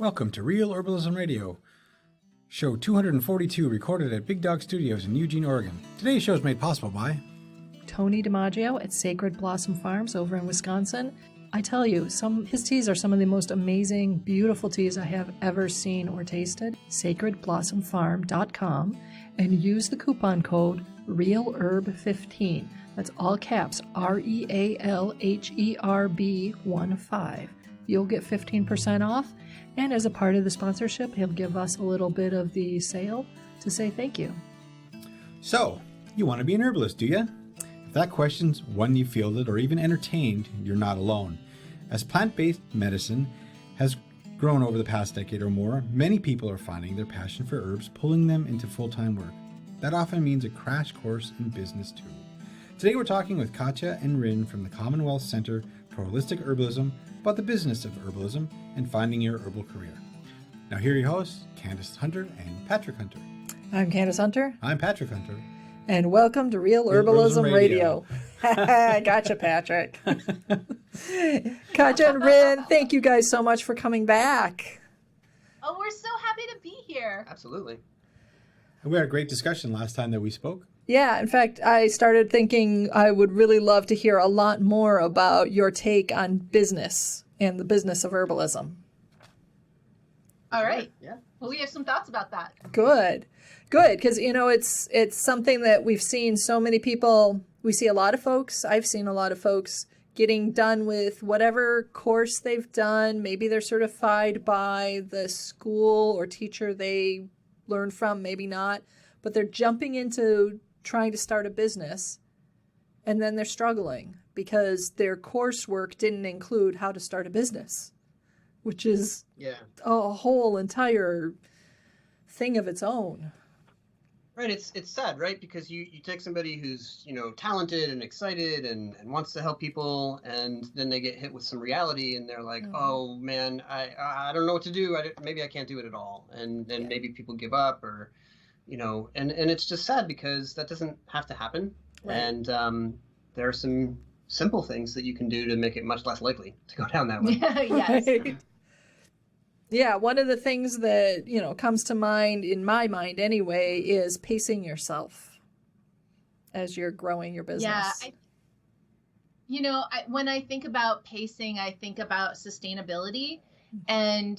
Welcome to Real Herbalism Radio, show 242, recorded at Big Dog Studios in Eugene, Oregon. Today's show is made possible by Tony DiMaggio at Sacred Blossom Farms over in Wisconsin. I tell you, his teas are some of the most amazing, beautiful teas I have ever seen or tasted. SacredBlossomFarm.com and use the coupon code REALHERB15. That's all caps, REALHERB15. You'll get 15% off, and as a part of the sponsorship, he'll give us a little bit of the sale to say thank you. So, you want to be an herbalist, do you? If that question's one you fielded or even entertained, you're not alone. As plant-based medicine has grown over the past decade or more, many people are finding their passion for herbs pulling them into full-time work. That often means a crash course in business too. Today we're talking with Katja and Ryn from the Commonwealth Center for Holistic Herbalism about the business of herbalism and finding your herbal career. Now here are your hosts, Candace Hunter and Patrick Hunter. I'm Candace Hunter. I'm Patrick Hunter. And welcome to Real Herbalism Radio. I gotcha, Patrick. Katja and Ryn, thank you guys so much for coming back. Oh, we're so happy to be here. Absolutely. We had a great discussion last time that we spoke. Yeah, in fact, I started thinking I would really love to hear a lot more about your take on business and the business of herbalism. All right. Yeah. Well, we have some thoughts about that. Good, because, it's something that we've seen so many people, we see a lot of folks, I've seen a lot of folks getting done with whatever course they've done. Maybe they're certified by the school or teacher they learned from, maybe not, but they're jumping into trying to start a business, and then they're struggling because their coursework didn't include how to start a business, which is a whole entire thing of its own. Right. It's sad, right? Because you take somebody who's, talented and excited and wants to help people, and then they get hit with some reality and they're like, oh man, I don't know what to do. Maybe I can't do it at all. And then maybe people give up or, and it's just sad because that doesn't have to happen. Right. And there are some simple things that you can do to make it much less likely to go down that way. Yes. Right. Yeah, one of the things that, comes to mind, in my mind anyway, is pacing yourself as you're growing your business. Yeah, when I think about pacing, I think about sustainability. And,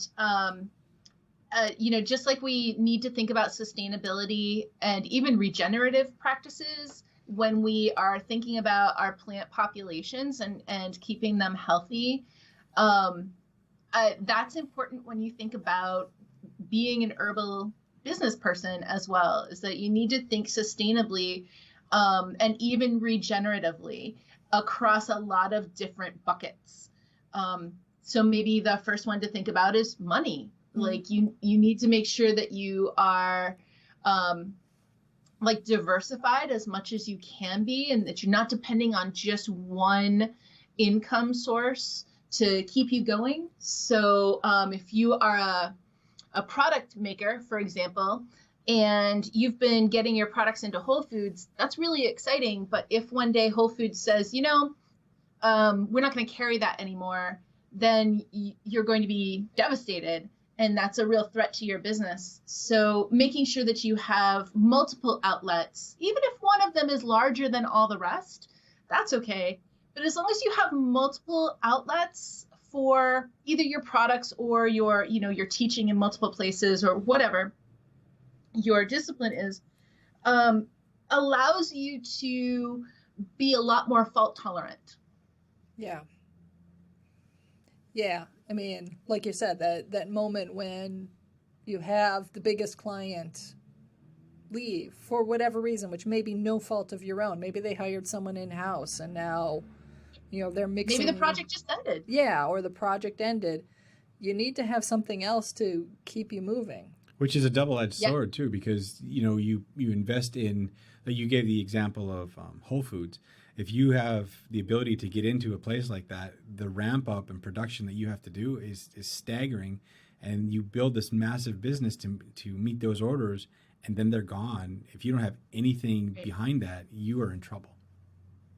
just like we need to think about sustainability and even regenerative practices when we are thinking about our plant populations and keeping them healthy, that's important when you think about being an herbal business person as well, is that you need to think sustainably and even regeneratively across a lot of different buckets. So maybe the first one to think about is money. Like you need to make sure that you are diversified as much as you can be, and that you're not depending on just one income source to keep you going. So if you are a product maker, for example, and you've been getting your products into Whole Foods, that's really exciting. But if one day Whole Foods says, we're not going to carry that anymore, then you're going to be devastated. And that's a real threat to your business. So making sure that you have multiple outlets, even if one of them is larger than all the rest, that's okay. But as long as you have multiple outlets for either your products or your teaching in multiple places or whatever your discipline is, allows you to be a lot more fault tolerant. Yeah. Yeah. I mean, like you said, that moment when you have the biggest client leave for whatever reason, which may be no fault of your own. Maybe they hired someone in-house and now, they're mixing. Maybe the project just ended. Yeah, or the project ended. You need to have something else to keep you moving. Which is a double-edged sword too, because, you invest in, like you gave the example of Whole Foods. If you have the ability to get into a place like that, the ramp up and production that you have to do is staggering, and you build this massive business to meet those orders, and then they're gone. If you don't have anything behind that, you are in trouble.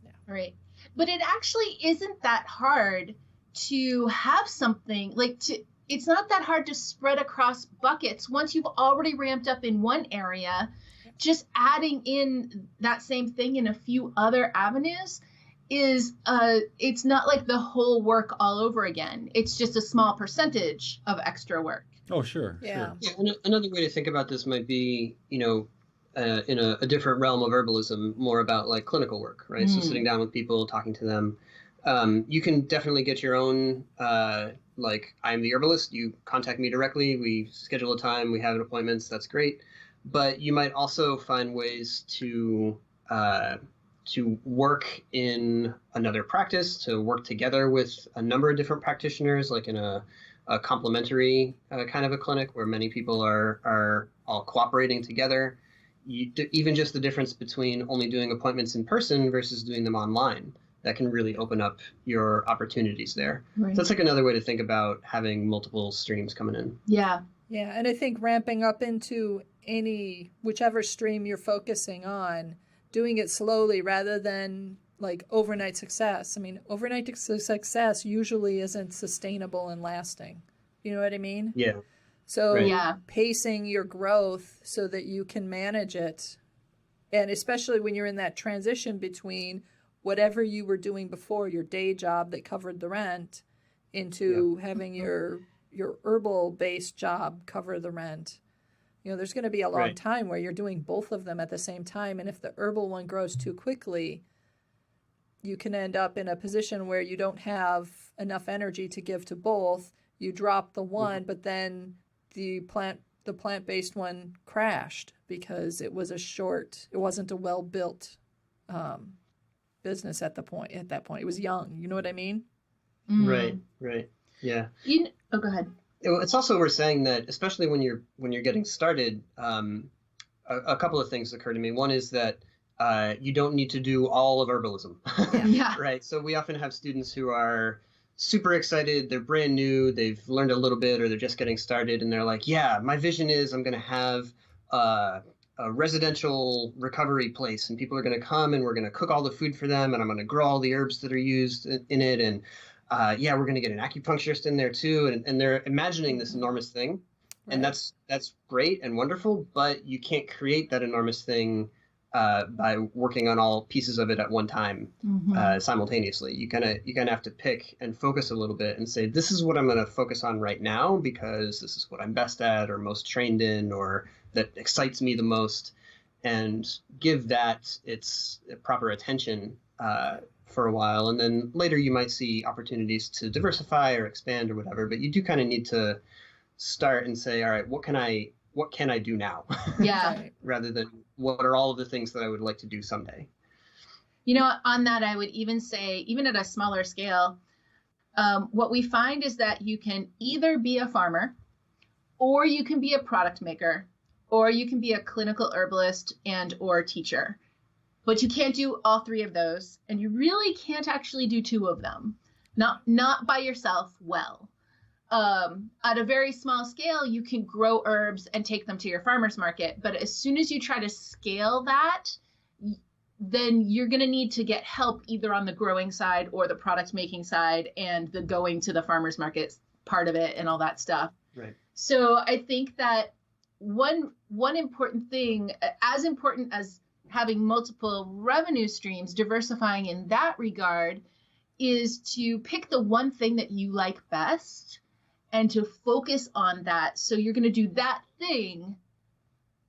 Yeah. Right. But it actually isn't that hard to have something like it's not that hard to spread across buckets. Once you've already ramped up in one area, just adding in that same thing in a few other avenues is it's not like the whole work all over again. It's just a small percentage of extra work. Oh, sure. Yeah. Sure. Yeah, another way to think about this might be, in a different realm of herbalism, more about like clinical work, right? So sitting down with people, talking to them. You can definitely get your own, like, I'm the herbalist, you contact me directly, we schedule a time, we have appointments, that's great. But you might also find ways to work in another practice, to work together with a number of different practitioners, like in a complementary kind of a clinic where many people are all cooperating together. Even just the difference between only doing appointments in person versus doing them online, that can really open up your opportunities there. Right. So that's like another way to think about having multiple streams coming in. Yeah. Yeah, and I think ramping up into whichever stream you're focusing on, doing it slowly rather than like overnight success. I mean, overnight success usually isn't sustainable and lasting. You know what I mean? Yeah. So Right. pacing your growth so that you can manage it. And especially when you're in that transition between whatever you were doing before, your day job that covered the rent, into having your herbal-based job cover the rent. There's going to be a long Right. time where you're doing both of them at the same time. And if the herbal one grows too quickly, you can end up in a position where you don't have enough energy to give to both. You drop the one, but then the plant-based one crashed because it wasn't a well-built business at that point. It was young. You know what I mean? Right. Yeah. Go ahead. It's also worth saying that, especially when you're getting started, a couple of things occur to me. One is that you don't need to do all of herbalism. Yeah. Right. So we often have students who are super excited. They're brand new. They've learned a little bit, or they're just getting started, and they're like, "Yeah, my vision is I'm going to have a residential recovery place, and people are going to come, and we're going to cook all the food for them, and I'm going to grow all the herbs that are used in it, and we're going to get an acupuncturist in there too." And they're imagining this enormous thing, and that's great and wonderful, but you can't create that enormous thing by working on all pieces of it at one time simultaneously. You kind of have to pick and focus a little bit and say, this is what I'm going to focus on right now because this is what I'm best at or most trained in or that excites me the most, and give that its proper attention for a while. And then later you might see opportunities to diversify or expand or whatever, but you do kind of need to start and say, all right, what can I do now? Yeah. Rather than what are all of the things that I would like to do someday. On that, I would even say, even at a smaller scale, what we find is that you can either be a farmer, or you can be a product maker, or you can be a clinical herbalist or teacher. But you can't do all three of those, and you really can't actually do two of them, not by yourself well. At a very small scale, you can grow herbs and take them to your farmer's market. But as soon as you try to scale that, then you're going to need to get help either on the growing side or the product making side and the going to the farmer's market part of it and all that stuff. Right. So I think that one important thing, as important as having multiple revenue streams, diversifying in that regard, is to pick the one thing that you like best and to focus on that. So you're going to do that thing.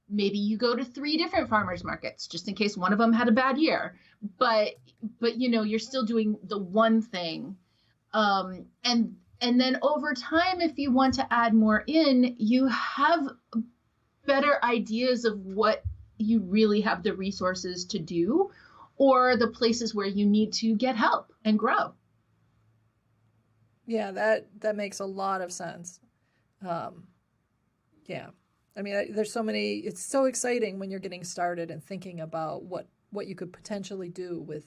Maybe you go to 3 different farmers markets just in case one of them had a bad year, but you're still doing the one thing. And then over time, if you want to add more in, you have better ideas of what you really have the resources to do, or the places where you need to get help and grow. Yeah, that makes a lot of sense. Yeah. I mean, there's so many, it's so exciting when you're getting started and thinking about what you could potentially do with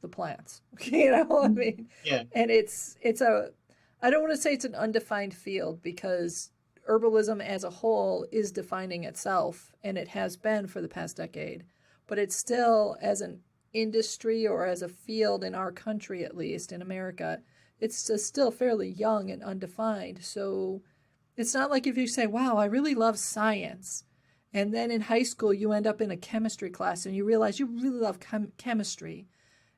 the plants. I mean, yeah. And I don't want to say it's an undefined field, because herbalism as a whole is defining itself, and it has been for the past decade, but it's still, as an industry or as a field in our country, at least in America, it's still fairly young and undefined. So it's not like if you say, wow, I really love science. And then in high school, you end up in a chemistry class and you realize you really love chemistry.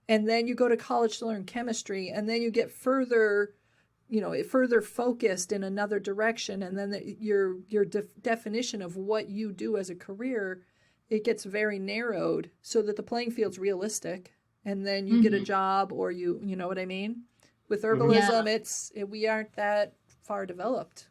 And then you go to college to learn chemistry, and then you get further focused in another direction. And then your definition of what you do as a career, it gets very narrowed so that the playing field's realistic. And then you get a job, or you know what I mean? With herbalism, we aren't that far developed.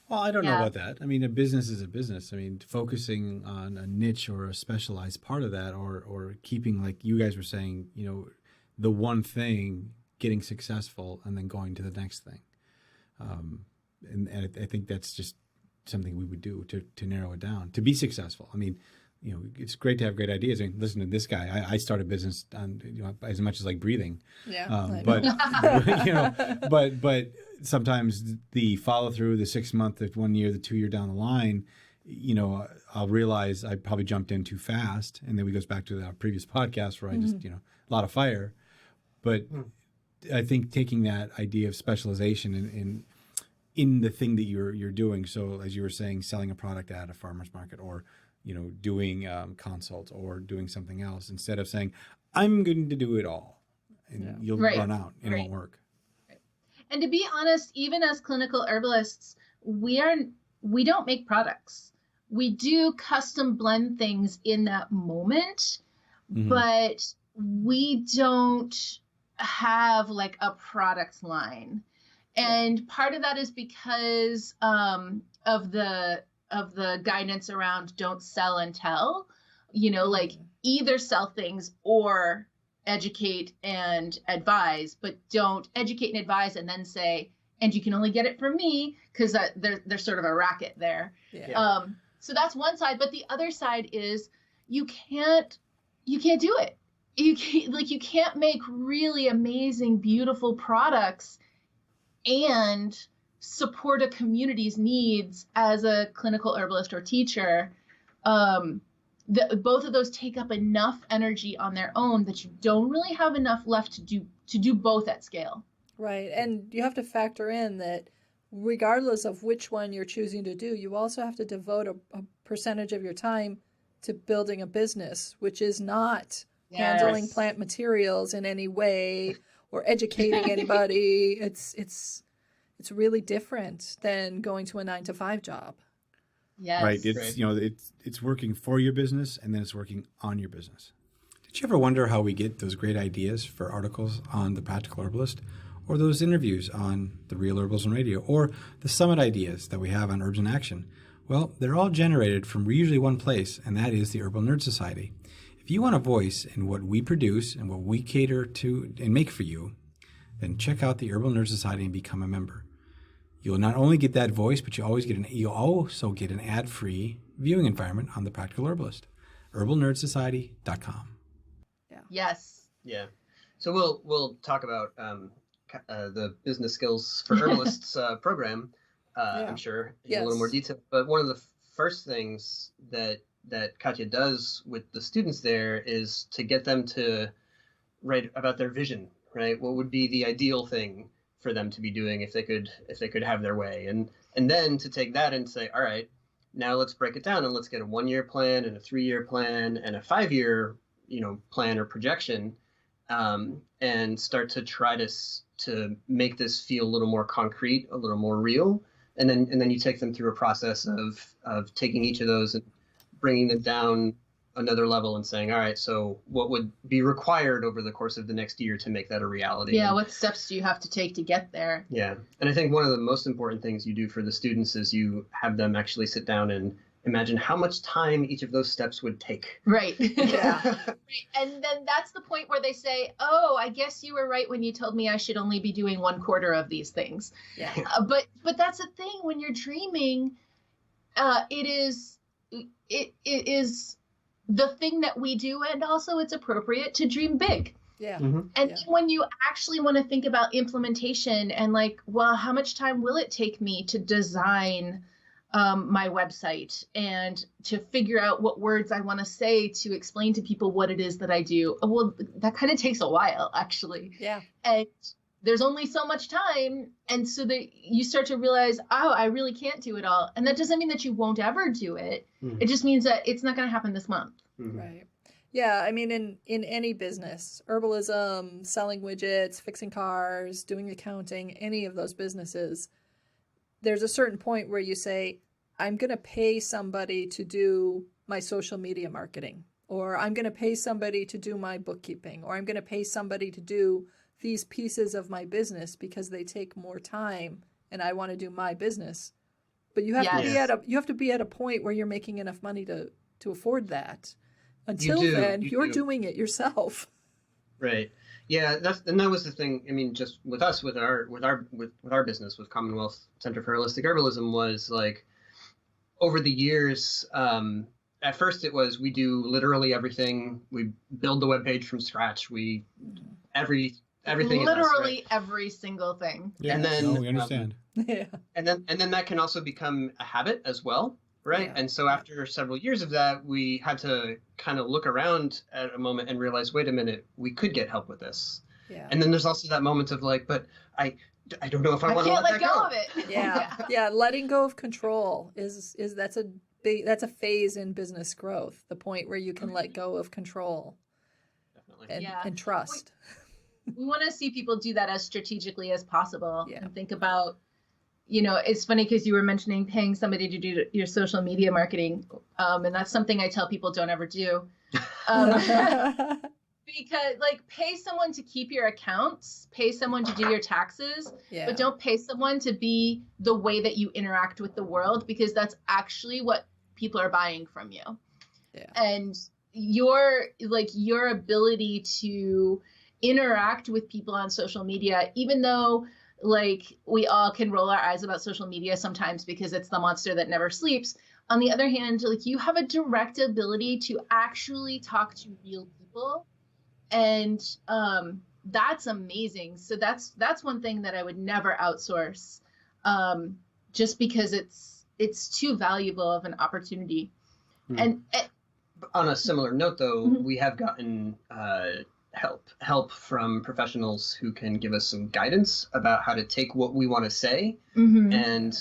Well, I don't know about that. I mean, a business is a business. I mean, focusing on a niche or a specialized part of that, or keeping, like you guys were saying, you know, the one thing, getting successful and then going to the next thing. And I think that's just something we would do to narrow it down, to be successful. I mean, you know, it's great to have great ideas. I mean, listen to this guy. I started a business on, you know, as much as like breathing. Yeah. But you know, but sometimes the follow through, the 6 month, the 1 year, the 2 year down the line, you know, I'll realize I probably jumped in too fast, and then we goes back to our previous podcast where I just, you know, a lot of fire. But I think taking that idea of specialization in the thing that you're doing. So as you were saying, selling a product at a farmer's market, or you know, doing consults or doing something else, instead of saying, I'm going to do it all, and you'll run out and it won't work. Right. And to be honest, even as clinical herbalists, we don't make products. We do custom blend things in that moment, but we don't have like a product line. And part of that is because of the guidance around don't sell and tell, you know, like either sell things or educate and advise, but don't educate and advise and then say, and you can only get it from me, because there's sort of a racket there. Yeah. So that's one side, but the other side is you can't do it. You can't make really amazing, beautiful products and support a community's needs as a clinical herbalist or teacher. Both of those take up enough energy on their own that you don't really have enough left to do both at scale. Right. And you have to factor in that regardless of which one you're choosing to do, you also have to devote a percentage of your time to building a business, which is not handling plant materials in any way or educating anybody. It's really different than going to a 9-to-5 job. Yes. Right. It's you know, it's working for your business, and then it's working on your business. Did you ever wonder how we get those great ideas for articles on The Practical Herbalist, or those interviews on The Real Herbalism Radio, or the summit ideas that we have on Herbs in Action? Well, they're all generated from usually one place, and that is the Herbal Nerd Society. If you want a voice in what we produce and what we cater to and make for you, then check out the Herbal Nerd Society and become a member. You'll not only get that voice, but you'll also get an ad-free viewing environment on The Practical Herbalist. herbalnerdsociety.com. Yeah. Yes. Yeah. So we'll talk about the business skills for herbalists program. I'm sure in a little more detail. But one of the first things that Katja does with the students there is to get them to write about their vision. Right? What would be the ideal thing for them to be doing if they could have their way, and then to take that and say, all right, now let's break it down and let's get a 1-year plan and a 3-year plan and a 5-year plan or projection, and start to try to make this feel a little more concrete, a little more real, and then you take them through a process of taking each of those and bringing them down another level and saying, all right, so what would be required over the course of the next year to make that a reality? Yeah, what steps do you have to take to get there? Yeah, and I think one of the most important things you do for the students is you have them actually sit down and imagine how much time each of those steps would take. Right. Yeah. Right. And then that's the point where they say, oh, I guess you were right when you told me I should only be doing 1/4 of these things. Yeah. But that's the thing, when you're dreaming, it is the thing that we do, and also it's appropriate to dream big. Yeah. Mm-hmm. And when you actually want to think about implementation and like, well, how much time will it take me to design my website and to figure out what words I want to say to explain to people what it is that I do? Well, that kind of takes a while, actually. Yeah. And there's only so much time. And so that you start to realize, oh, I really can't do it all. And that doesn't mean that you won't ever do it. It just means that it's not going to happen this month. Right. Yeah. I mean, in any business, herbalism, selling widgets, fixing cars, doing accounting, any of those businesses, there's a certain point where you say, I'm going to pay somebody to do my social media marketing, or I'm going to pay somebody to do my bookkeeping, or I'm going to pay somebody to do these pieces of my business because they take more time and I want to do my business. But you have to be at a point where you're making enough money to afford that. Until then, you're doing it yourself. Right. Yeah, that was the thing. I mean, just with us, with our business, with Commonwealth Center for Holistic Herbalism, was like over the years. At first, it was we do literally everything. We build the webpage from scratch. Everything. Literally is us, right? every single thing. Yeah, and then we understand. Yeah. And then that can also become a habit as well. Right. Yeah. And so after several years of that, we had to kind of look around at a moment and realize, wait a minute, we could get help with this. Yeah. And then there's also that moment of like, but I don't know if I want to let go of it. Yeah. Yeah. Letting go of control that's a phase in business growth. The point where you can let go of control. Definitely. And trust. We want to see people do that as strategically as possible and think about, it's funny because you were mentioning paying somebody to do your social media marketing. And that's something I tell people don't ever do. Because pay someone to keep your accounts, pay someone to do your taxes, but don't pay someone to be the way that you interact with the world, because that's actually what people are buying from you. Yeah. And your ability to interact with people on social media, even though we all can roll our eyes about social media sometimes because it's the monster that never sleeps. On the other hand, you have a direct ability to actually talk to real people. And that's amazing. So that's one thing that I would never outsource, just because it's too valuable of an opportunity. And on a similar note, though, we have gotten help from professionals who can give us some guidance about how to take what we want to say and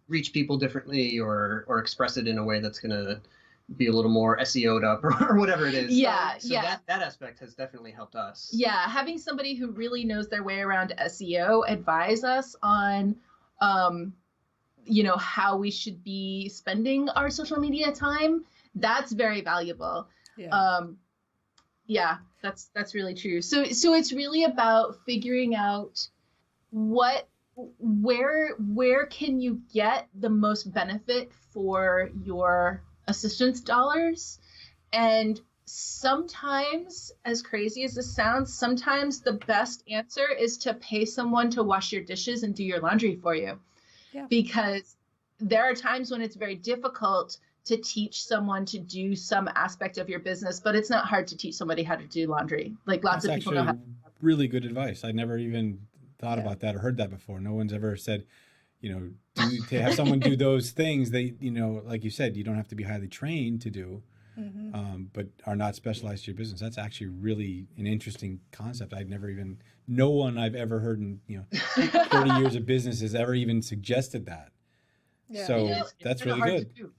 reach people differently or express it in a way that's going to be a little more SEO'd up or whatever it is. So that aspect has definitely helped us. Yeah, having somebody who really knows their way around SEO advise us on how we should be spending our social media time. That's very valuable. Yeah. That's really true. So it's really about figuring out where can you get the most benefit for your assistance dollars. And sometimes, as crazy as this sounds, sometimes the best answer is to pay someone to wash your dishes and do your laundry for you. Yeah. Because there are times when it's very difficult to teach someone to do some aspect of your business, but it's not hard to teach somebody how to do laundry. Lots of people know how to. Really good advice. I never even thought about that or heard that before. No one's ever said, to have someone do those things. They, like you said, you don't have to be highly trained to do, but are not specialized to your business. That's actually really an interesting concept. No one I've ever heard in 30 years of business has ever even suggested that. Yeah. So that's really good.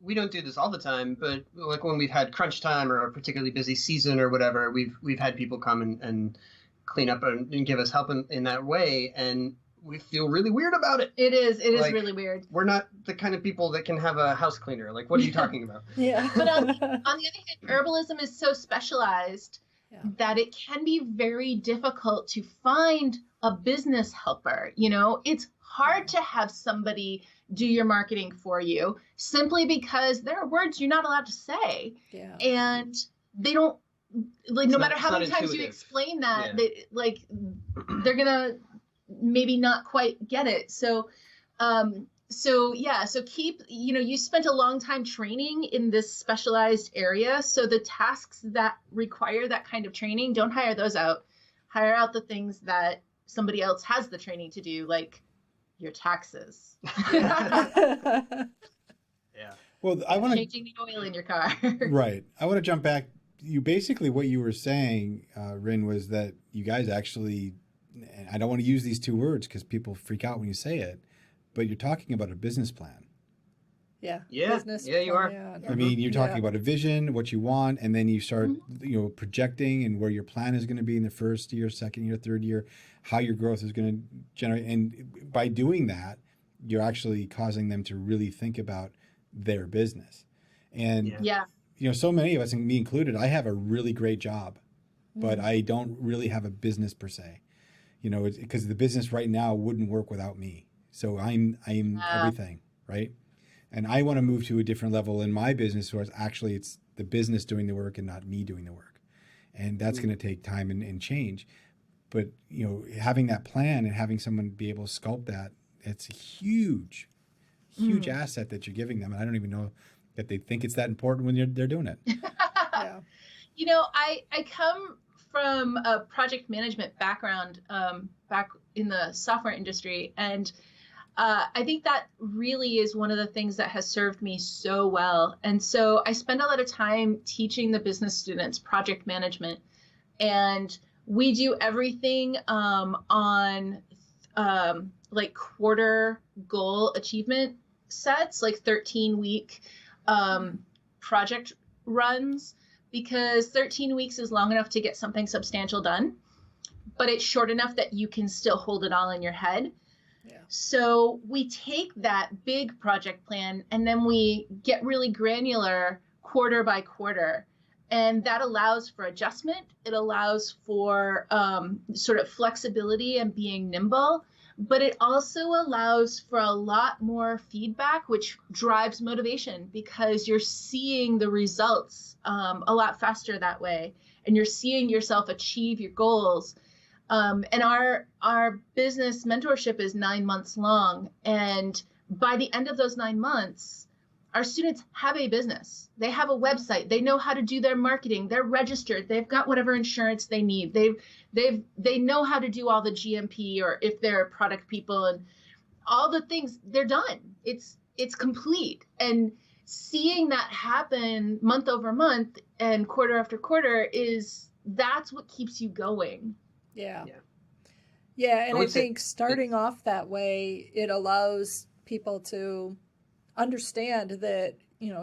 We don't do this all the time, but when we've had crunch time or a particularly busy season or whatever, we've had people come and clean up and give us help in that way, and we feel really weird about it. It is really weird. We're not the kind of people that can have a house cleaner. What are you talking about? Yeah. But on the other hand, herbalism is so specialized that it can be very difficult to find a business helper. It's hard to have somebody do your marketing for you simply because there are words you're not allowed to say. Yeah. And they don't, no matter how many times you explain that, they're going to maybe not quite get it. So keep, you spent a long time training in this specialized area. So the tasks that require that kind of training, don't hire those out. Hire out the things that somebody else has the training to do, like your taxes. Yeah. Well, I want to changing the oil in your car. Right. I want to jump back. What you were saying, Ryn, was that you guys actually, and I don't want to use these two words because people freak out when you say it, but you're talking about a business plan. Yeah. Yeah. Business Yeah, you are. plan. I mean, you're talking Yeah. about a vision, what you want, and then you start, projecting and where your plan is going to be in the first year, second year, third year, how your growth is going to generate. And by doing that, you're actually causing them to really think about their business. And, Yeah. so many of us, and me included, I have a really great job, but I don't really have a business per se, because the business right now wouldn't work without me. So I'm everything, right? And I want to move to a different level in my business where it's the business doing the work and not me doing the work. And that's going to take time and change. But, having that plan and having someone be able to sculpt that, it's a huge asset that you're giving them. And I don't even know that they think it's that important when they're doing it. Yeah. I come from a project management background back in the software industry. And I think that really is one of the things that has served me so well. And so I spend a lot of time teaching the business students project management. And we do everything on like quarter goal achievement sets, like 13-week project runs, because 13 weeks is long enough to get something substantial done, but it's short enough that you can still hold it all in your head. Yeah. So we take that big project plan and then we get really granular quarter by quarter. And that allows for adjustment. It allows for sort of flexibility and being nimble. But it also allows for a lot more feedback, which drives motivation because you're seeing the results a lot faster that way. And you're seeing yourself achieve your goals. And our business mentorship is 9 months long. And by the end of those 9 months, our students have a business. They have a website. They know how to do their marketing. They're registered. They've got whatever insurance they need. They know how to do all the GMP, or if they're product people and all the things, they're done. It's complete. And seeing that happen month over month and quarter after quarter that's what keeps you going. Yeah. Yeah. Yeah. And I would say think starting off that way, it allows people to understand that,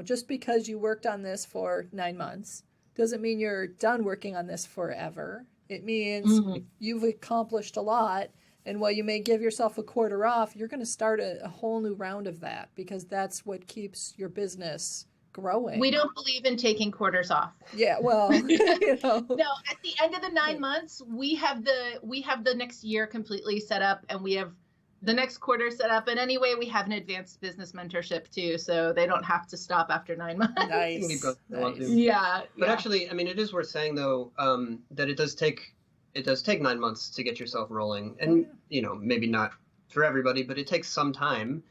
just because you worked on this for 9 months doesn't mean you're done working on this forever. It means you've accomplished a lot. And while you may give yourself a quarter off, you're going to start a whole new round of that, because that's what keeps your business growing. We don't believe in taking quarters off. Yeah, well, No, at the end of the 9 months, we have the next year completely set up, and we have the next quarter set up. And anyway, we have an advanced business mentorship too, so they don't have to stop after 9 months. Nice. Nice. Yeah. But actually, I mean, it is worth saying though that it does take 9 months to get yourself rolling, and maybe not for everybody, but it takes some time.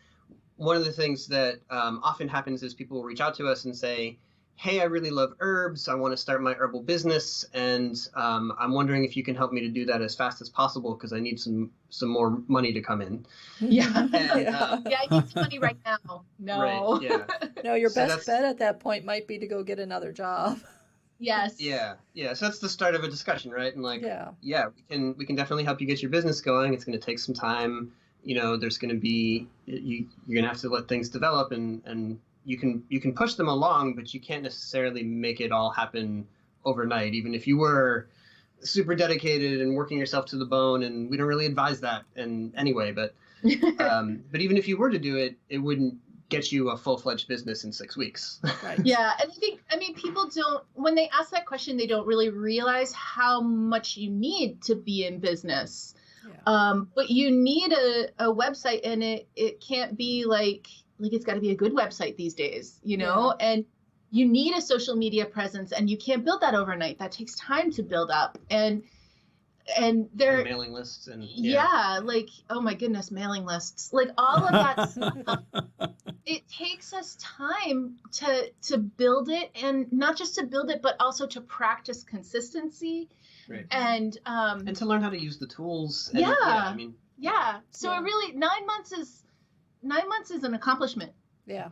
One of the things that often happens is people will reach out to us and say, hey, I really love herbs. I want to start my herbal business, and I'm wondering if you can help me to do that as fast as possible because I need some more money to come in. Yeah. And, I need some money right now. No. Right, yeah. No, your So best bet at that point might be to go get another job. Yes. Yeah. So that's the start of a discussion, right? And yeah, we can definitely help you get your business going. It's going to take some time. There's going to be you're going to have to let things develop, and you can push them along, but you can't necessarily make it all happen overnight, even if you were super dedicated and working yourself to the bone. And we don't really advise that in anyway, but even if you were to do it, it wouldn't get you a full-fledged business in 6 weeks. right. Yeah. And people don't, when they ask that question, they don't really realize how much you need to be in business. Yeah. But you need a website, and it can't be like it's got to be a good website these days, and you need a social media presence, and you can't build that overnight. That takes time to build up. And there mailing lists and oh my goodness, mailing lists, like all of that stuff. It takes us time to build it, and not just to build it, but also to practice consistency. Right. And to learn how to use the tools. So Yeah. it really 9 months is an accomplishment. Yeah.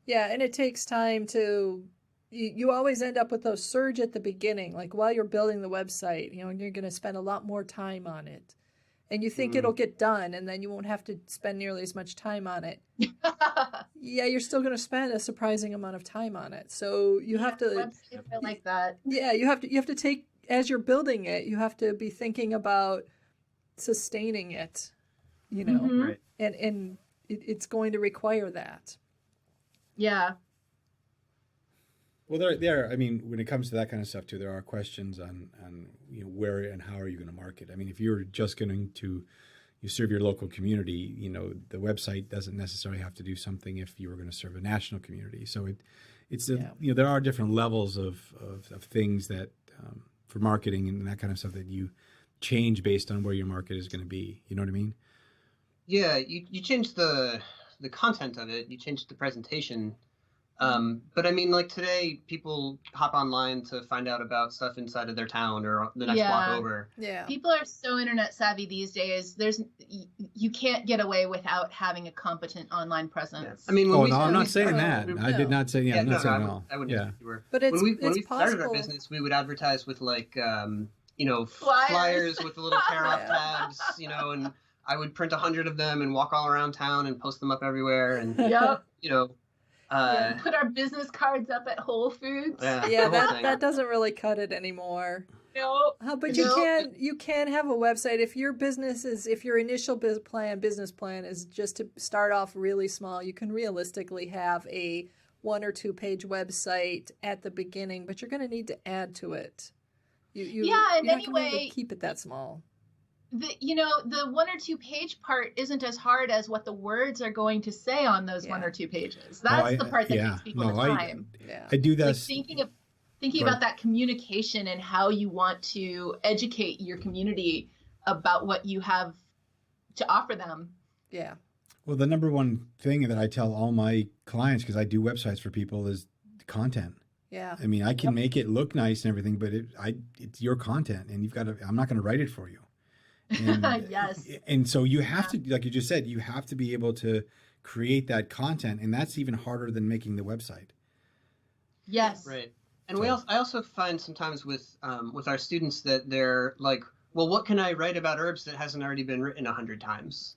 Yeah. And it takes time you always end up with those surge at the beginning, like while you're building the website, and you're going to spend a lot more time on it. and you think it'll get done and then you won't have to spend nearly as much time on it. Yeah, you're still going to spend a surprising amount of time on it. So you have to websites are like that. Yeah, you have to take, as you're building it, you have to be thinking about sustaining it, you know. Right. And it's going to require that. Yeah. Well, there. I mean, when it comes to that kind of stuff too, there are questions on you know, where and how are you going to market. I mean, if you're just going to serve your local community, you know, the website doesn't necessarily have to do something if you were going to serve a national community. So it's you know, there are different levels of things that for marketing and that kind of stuff that you change based on where your market is going to be. You know what I mean? Yeah, you change the content of it, you change the presentation. But I mean, like today, people hop online to find out about stuff inside of their town or the next block over. Yeah. People are so internet savvy these days. You can't get away without having a competent online presence. Yeah. I mean, when I'm not saying that. I did not say. Yeah, I'm not saying at all. I wouldn't. Yeah. You were. But it's when we possible. started our business, we would advertise with like you know, flyers with the little tear off tabs, you know, and I would print 100 of them and walk all around town and post them up everywhere, and you know. Put our business cards up at Whole Foods. Yeah, that doesn't really cut it anymore. No. But you can have a website if your initial business plan is just to start off really small. You can realistically have a 1 or 2 page website at the beginning, but you're going to need to add to it. You're not going to be able to keep it that small. The 1 or 2 page part isn't as hard as what the words are going to say on those 1 or 2 pages. That's the part that takes people the time. I do that. Like thinking about that communication and how you want to educate your community about what you have to offer them. Yeah. Well, the number one thing that I tell all my clients, because I do websites for people, is content. Yeah. I mean, I can make it look nice and everything, but it's your content, and I'm not going to write it for you. And, yes. And so you have to, like you just said, you have to be able to create that content, and that's even harder than making the website. Yes. Right. And I also find sometimes with our students that they're like, well, what can I write about herbs that hasn't already been written 100 times?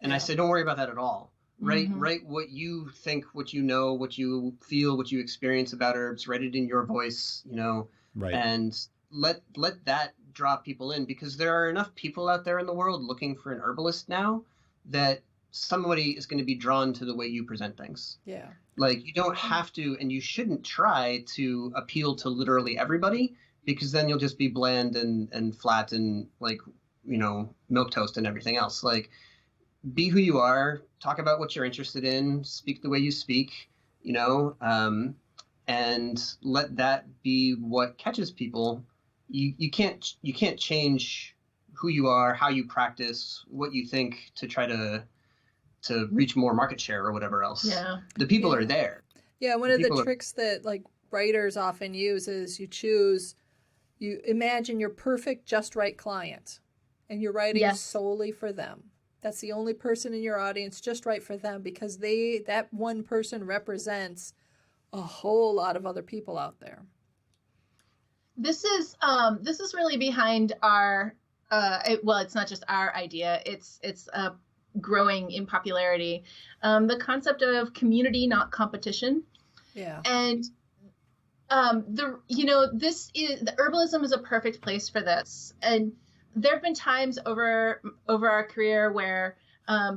And I say, don't worry about that at all. Write what you think, what you know, what you feel, what you experience about herbs. Write it in your voice, you know, and let that draw people in, because there are enough people out there in the world looking for an herbalist now that somebody is going to be drawn to the way you present things. Yeah. Like, you don't have to, and you shouldn't try to appeal to literally everybody, because then you'll just be bland and flat and, like, you know, milquetoast and everything else. Like, be who you are, talk about what you're interested in, speak the way you speak, you know, and let that be what catches people. You can't change who you are, how you practice, what you think to try to reach more market share or whatever else. Yeah. The people are there. Yeah, one of the tricks that like writers often use is you imagine your perfect just right client, and you're writing solely for them. That's the only person in your audience just right for them, because that one person represents a whole lot of other people out there. This is really behind our it's not just our idea, it's growing in popularity, the concept of community, not competition. Yeah. And the herbalism is a perfect place for this. And there have been times over our career where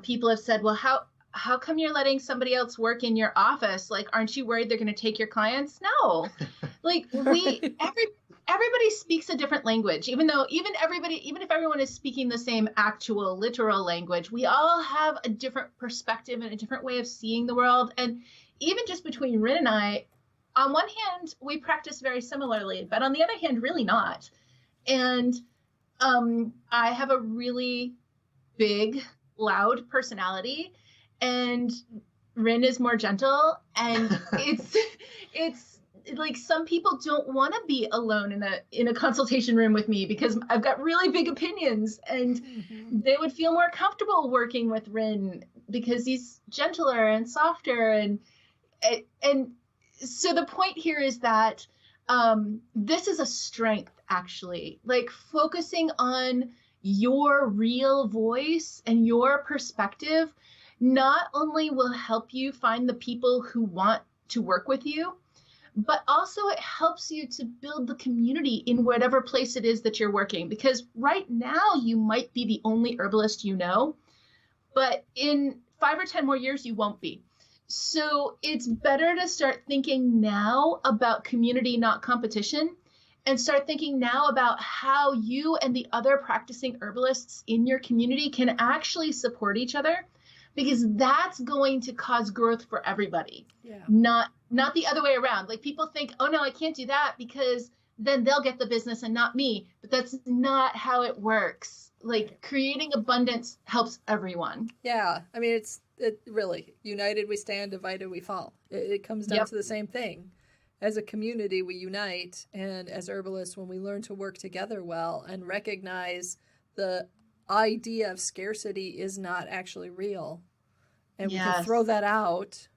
people have said, well, how come you're letting somebody else work in your office? Like, aren't you worried they're going to take your clients? No. Like, everybody speaks a different language, even if everyone is speaking the same actual literal language, we all have a different perspective and a different way of seeing the world. And even just between Ryn and I, on one hand, we practice very similarly, but on the other hand, really not. And I have a really big, loud personality, and Ryn is more gentle, and it's like, some people don't want to be alone in a consultation room with me because I've got really big opinions, and they would feel more comfortable working with Ryn because he's gentler and softer, and so the point here is that this is a strength, actually, like focusing on your real voice and your perspective not only will help you find the people who want to work with you, but also it helps you to build the community in whatever place it is that you're working. Because right now you might be the only herbalist you know, but in 5 or 10 more years, you won't be. So it's better to start thinking now about community, not competition, and start thinking now about how you and the other practicing herbalists in your community can actually support each other, because that's going to cause growth for everybody. Yeah. Not the other way around. Like, people think, oh no, I can't do that because then they'll get the business and not me. But that's not how it works. Like, creating abundance helps everyone. Yeah. I mean, it really, united we stand, divided we fall. It comes down to the same thing. As a community, we unite. And as herbalists, when we learn to work together well and recognize the idea of scarcity is not actually real, and we can throw that out,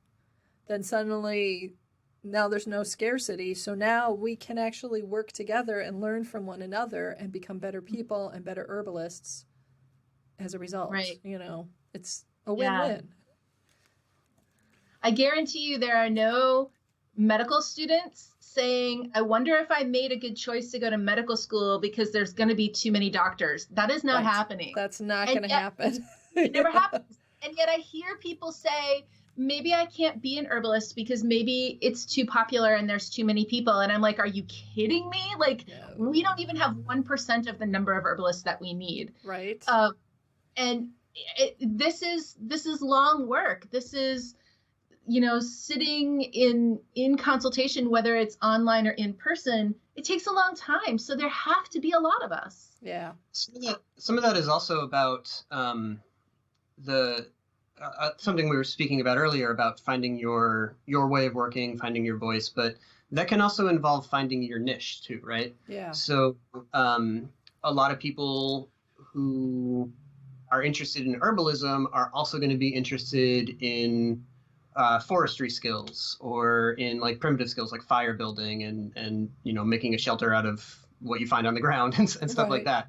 then suddenly now there's no scarcity. So now we can actually work together and learn from one another and become better people and better herbalists as a result. Right. You know, it's a win-win. I guarantee you there are no medical students saying, I wonder if I made a good choice to go to medical school because there's going to be too many doctors. That is not happening. That's not going to happen. It never happens. And yet I hear people say, maybe I can't be an herbalist because maybe it's too popular and there's too many people. And I'm like, are you kidding me? Like, we don't even have 1% of the number of herbalists that we need. Right. And this is long work. This is, you know, sitting in consultation, whether it's online or in person, it takes a long time. So there have to be a lot of us. Yeah. Some of that is also about something we were speaking about earlier about finding your way of working, finding your voice, but that can also involve finding your niche too, right? Yeah. So a lot of people who are interested in herbalism are also going to be interested in forestry skills, or in like primitive skills like fire building and you know, making a shelter out of what you find on the ground and stuff like that.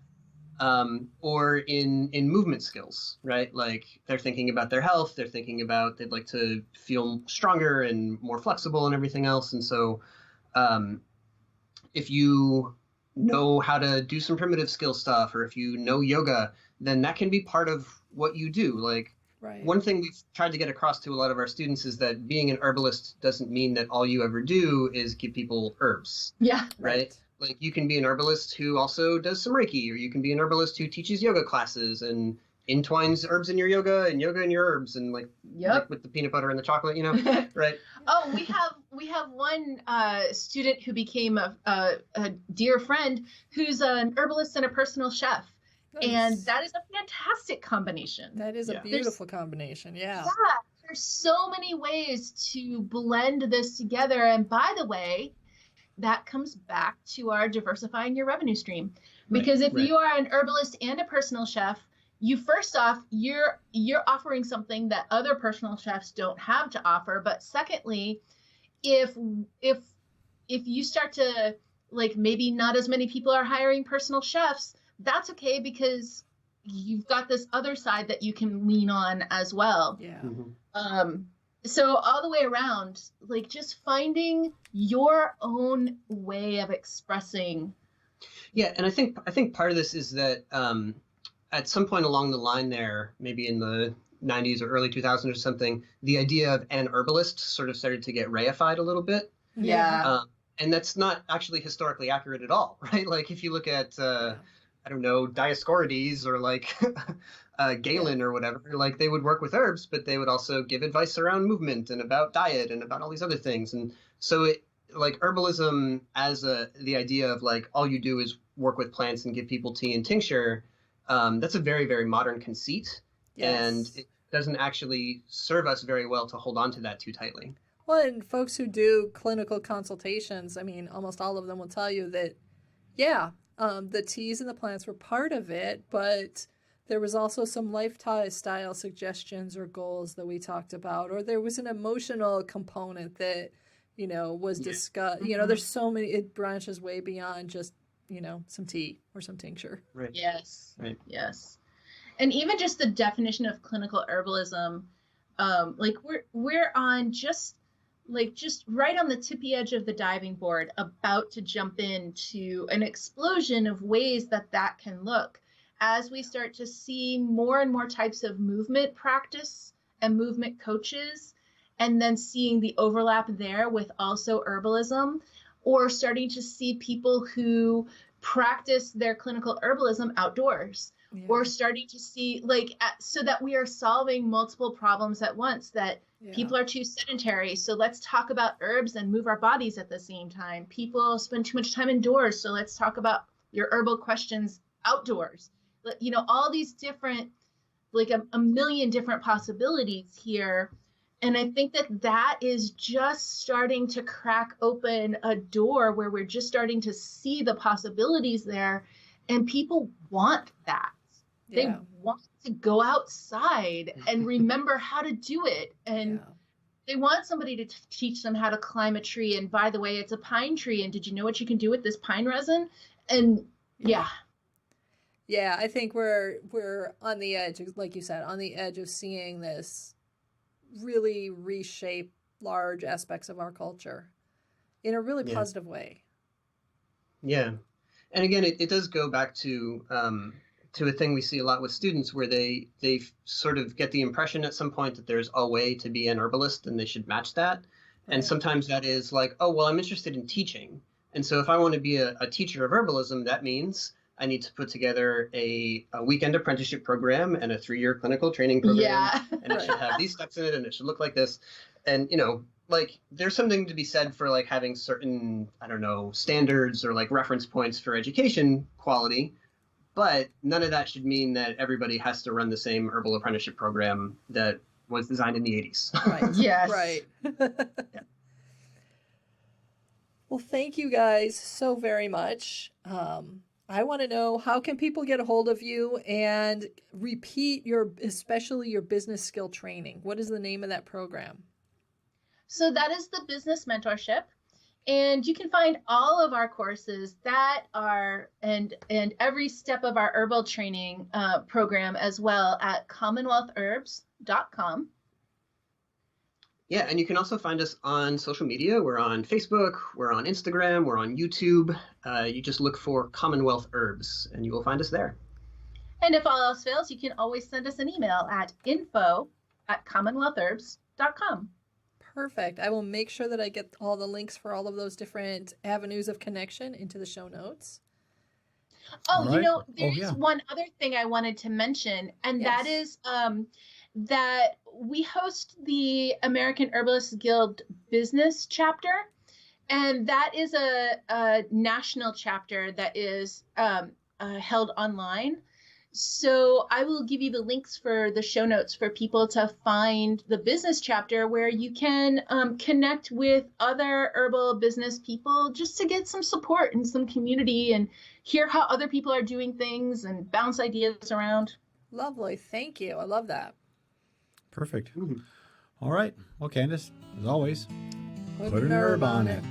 Or in movement skills, right? Like, they're thinking about their health, they're thinking about they'd like to feel stronger and more flexible and everything else. And so if you know how to do some primitive skill stuff, or if you know yoga, then that can be part of what you do. Like, one thing we've tried to get across to a lot of our students is that being an herbalist doesn't mean that all you ever do is give people herbs. Yeah. Right? Like, you can be an herbalist who also does some Reiki, or you can be an herbalist who teaches yoga classes and entwines herbs in your yoga and yoga in your herbs, and like with the peanut butter and the chocolate, you know, right? Oh, we have one student who became a dear friend who's an herbalist and a personal chef. Nice. And that is a fantastic combination. That is a beautiful combination. Yeah. There's so many ways to blend this together. And by the way, that comes back to our diversifying your revenue stream. Because if you are an herbalist and a personal chef, you're offering something that other personal chefs don't have to offer. But secondly, if you start to, like, maybe not as many people are hiring personal chefs, that's okay, because you've got this other side that you can lean on as well. Yeah. Mm-hmm. So all the way around, like, just finding your own way of expressing. Yeah, and I think part of this is that at some point along the line there, maybe in the 90s or early 2000s or something, the idea of an herbalist sort of started to get reified a little bit. Yeah. And that's not actually historically accurate at all, right? Like, if you look at I don't know, Dioscorides or like Galen or whatever, like, they would work with herbs, but they would also give advice around movement and about diet and about all these other things. And so it, like, herbalism as the idea of like, all you do is work with plants and give people tea and tincture, that's a very, very modern conceit. Yes. And it doesn't actually serve us very well to hold on to that too tightly. Well, and folks who do clinical consultations, I mean, almost all of them will tell you that, the teas and the plants were part of it, but there was also some lifestyle suggestions or goals that we talked about, or there was an emotional component that, you know, was discussed. You know, there's so many, it branches way beyond just, some tea or some tincture. Right. Yes. Right. Yes. And even just the definition of clinical herbalism, like we're on just right on the tippy edge of the diving board, about to jump into an explosion of ways that can look as we start to see more and more types of movement practice and movement coaches, and then seeing the overlap there with also herbalism, or starting to see people who practice their clinical herbalism outdoors. Yeah. Or starting to see so that we are solving multiple problems at once, that people are too sedentary. So let's talk about herbs and move our bodies at the same time. People spend too much time indoors. So let's talk about your herbal questions outdoors. All these different, a million different possibilities here. And I think that is just starting to crack open a door where we're just starting to see the possibilities there. And people want that. They want to go outside and remember how to do it. And they want somebody to teach them how to climb a tree. And by the way, it's a pine tree. And did you know what you can do with this pine resin? And yeah, I think we're on the edge, like you said, on the edge of seeing this really reshape large aspects of our culture in a really positive way. Yeah. And again, it does go back to a thing we see a lot with students, where they sort of get the impression at some point that there's a way to be an herbalist and they should match that. Right. And sometimes that is like, oh, well, I'm interested in teaching. And so if I want to be a teacher of herbalism, that means I need to put together a weekend apprenticeship program and a 3-year clinical training program. Yeah. And it should have these steps in it, and it should look like this. And, there's something to be said for having certain, standards or reference points for education quality. But none of that should mean that everybody has to run the same herbal apprenticeship program that was designed in the 80s. Right. Yes. Right. Yeah. Well, thank you guys so very much. I want to know, how can people get a hold of you and repeat especially your business skill training? What is the name of that program? So that is the Business Mentorship. And you can find all of our courses and every step of our herbal training program as well at CommonwealthHerbs.com. Yeah, and you can also find us on social media. We're on Facebook, we're on Instagram, we're on YouTube. You just look for Commonwealth Herbs and you will find us there. And if all else fails, you can always send us an email at info@CommonwealthHerbs.com. Perfect. I will make sure that I get all the links for all of those different avenues of connection into the show notes. Oh, right. There's one other thing I wanted to mention, and that is that we host the American Herbalists Guild Business Chapter, and that is a national chapter that is held online. So I will give you the links for the show notes for people to find the business chapter, where you can connect with other herbal business people just to get some support and some community and hear how other people are doing things and bounce ideas around. Lovely. Thank you. I love that. Perfect. All right. Well, Candace, as always, put an herb on it.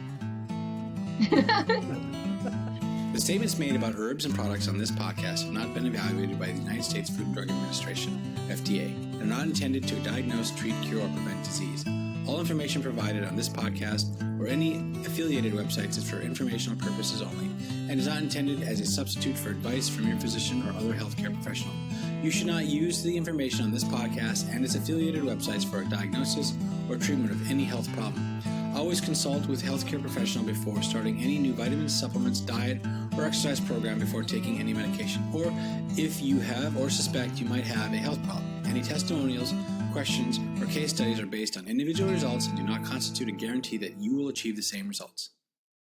The statements made about herbs and products on this podcast have not been evaluated by the United States Food and Drug Administration, FDA, and are not intended to diagnose, treat, cure, or prevent disease. All information provided on this podcast or any affiliated websites is for informational purposes only and is not intended as a substitute for advice from your physician or other healthcare professional. You should not use the information on this podcast and its affiliated websites for a diagnosis or treatment of any health problem. Always consult with a healthcare professional before starting any new vitamins, supplements, diet, or exercise program before taking any medication, or if you have or suspect you might have a health problem. Any testimonials, questions, or case studies are based on individual results and do not constitute a guarantee that you will achieve the same results.